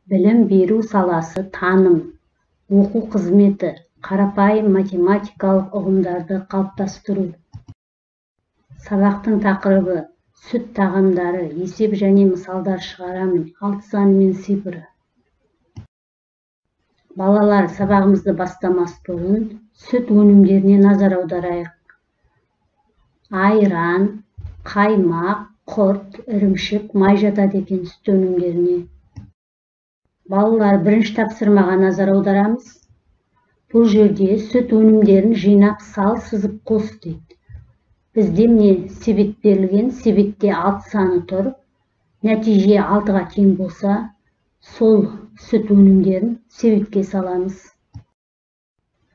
Білім беру саласы таным, оқу қызметі, қарапайым математикалық ұғымдарды қалыптастыру. Сабақтың тақырыбы сүт тағамдары, есеп және мысалдар шығарамын, 6 саны мен цифры. Балалар, сабағымызды бастамас бұрын сүт өнімдеріне назар аударайық. Айран, қаймақ, құрт, ірімшік, май жатады екен сүт өнімдеріне. Балалар, бірінші тапсырмаға назар аударамыз. Бұл жерде сүт өнімдерін жинап сал, сызып қос дейді. Бізде міне себет берілген, себетте 6 саны тұр. Нәтиже 6-ға тең болса, сол сүт өнімдерін себетке саламыз.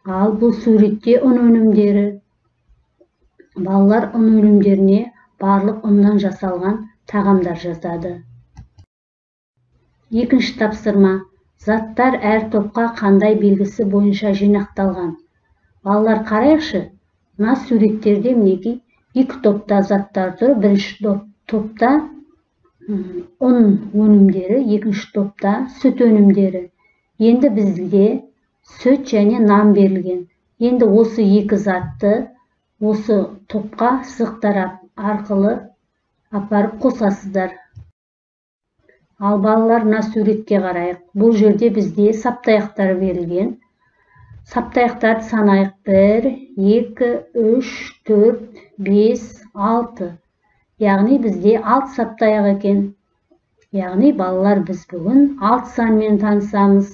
Ал бұл суретте ұн өнімдері. Балалар ұн өнімдеріне барлық ұннан жасалған тағамдар жазады. Екінші тапсырма. Заттар әр топқа қандай белгісі бойынша жинақталған. Балалар, қарайықшы. Мына суреттерде мінекей 2 топта заттар тұр. Бірінші топта ұн өнімдері, екінші топта сүт өнімдері. Енді бізде сүт және нан берілген. Енді осы 2 затты осы топқа сызықтар арқылы апарып қосасыздар. Ал балалар, мына суретке қарайық. Бұл жерде бізде саптаяқтар берілген. Саптаяқтарды санайық. 1, 2, 3, 4, 5, 6. Яғни бізде 6 саптаяқ екен. Яғни балалар, біз бүгін 6 санмен танысамыз.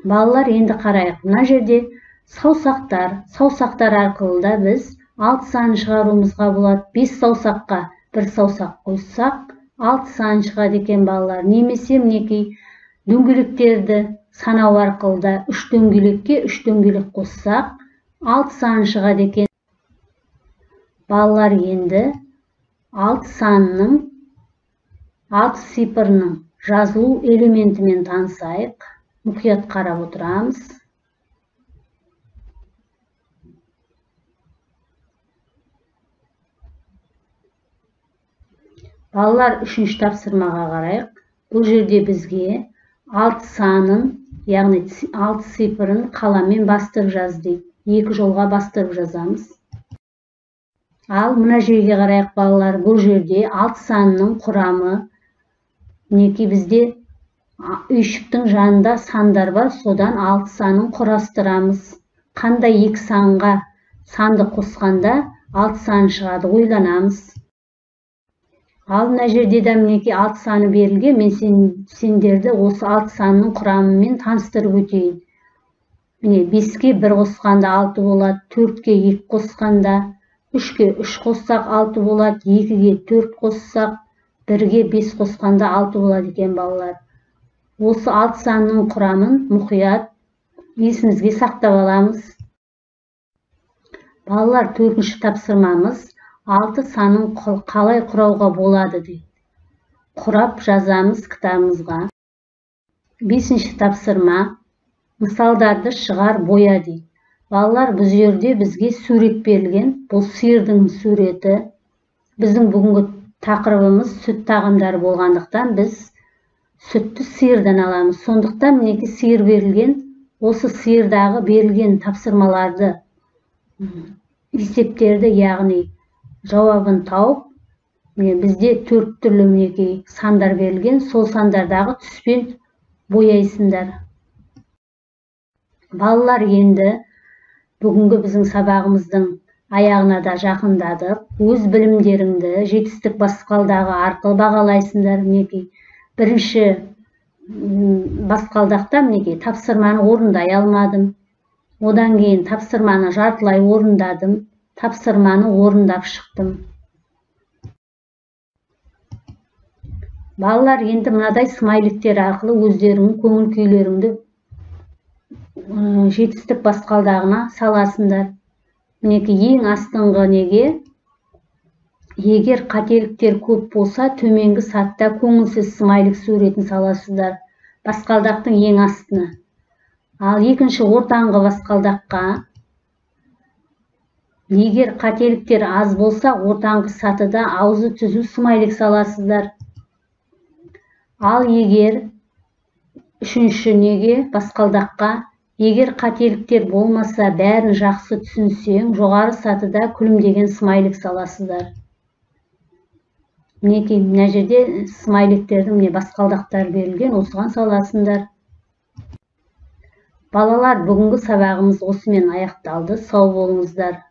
Балалар, енді қарайық. Мына жерде саусақтар. Саусақтар арқылы да біз 6 санын шығаруымызға болады. 5 саусаққа 1 саусақ қойсақ, 6 сан шығады екен балалар. Немесе мінекей дөңгелектерді санау арқылы да 3 дөңгелекке 3 дөңгелек қоссақ, 6 сан шығады екен. Балалар, енді 6 санының 6 цифрының жазылу элементімен танысайық. Мұқият қарап отырамыз. Балалар, 3-ші тапсырмаға қарайық. Бұл жерде бізге 6 санын, яғни 6 цифрын қаламмен бастырып жаз дейді. 2 жолға бастырып жазамыз. Ал мына жерге қарайық балалар. Бұл жерде 6 санының құрамы. Мінекей бізде үйшіктің жанында сандар бар, содан 6 санын құрастырамыз. Қандай 2 санға санды қосқанда 6 сан шығады, ойланамыз. Ал мына жерде де мінекей 6 саны берілген. Мен сендерді осы 6 санның құрамымен таныстырып өтейін. Міне 5-ке 1 қосқанда 6 болады, 4-ке 2 қосқанда, 3-ке 3 қоссақ 6 болады, 2-ге 4 қоссақ, 1-ге 5 қосқанда 6 болады екен балалар. Осы 6 санның құрамын мұқият есімізге сақтап аламыз. Балалар, 4-ші тапсырмамыз 6 санын қалай құрауға болады дейді. Құрап жазамыз кітабымызға. 5-ші тапсырма. Мысалдарды шығар, боя дейді. Балалар, бұл жерде бізге сурет берілген. Бұл сиырдың суреті. Біздің бүгінгі тақырыбымыз сүт тағамдары болғандықтан біз сүтті сиырдан аламыз. Сондықтан мінекей сиыр берілген. Осы сиырдағы берілген тапсырмаларды, есептерді, яғни жауабын тауып, бізде 4 түрлі мінекей сандар берілген. Сол сандардағы түспен бояйсыңдар. Балалар, енді бүгінгі біздің сабағымыздың аяғына да жақындадық. Өз білімдеріңді жетістік басқалдағы арқылы бағалайсыңдар. Мінекей бірінші басқалдақта мінекей тапсырманы орындай алмадым. Одан кейін тапсырманы жартылай орындадым. Тапсырманы орындап шықтым. Балалар, енді мынадай смайликтер арқылы өздеріңнің көңіл күйлеріңді жетістік басқалдағына саласыңдар. Мінекей ең астыңғы неге, егер қателіктер көп болса, төменгі сатта көңілсіз смайлик суретін саласыздар. Басқалдақтың ең астына. Ал екінші ортаңғы басқалдаққа, егер қателіктер аз болса, ортаңғы сатыда аузы түзу смайлик саласыздар. Ал егер үшінші неге басқалдаққа егер қателіктер болмаса бәрін жақсы түсінсең, жоғары сатыда күлімдеген смайлик саласыздар. Мінекей, мына жерде смайликтердің басқалдақтар берілген, осыған саласыңдар. Балалар, бүгінгі сабағымыз осымен аяқталды. Сау болыңыздар.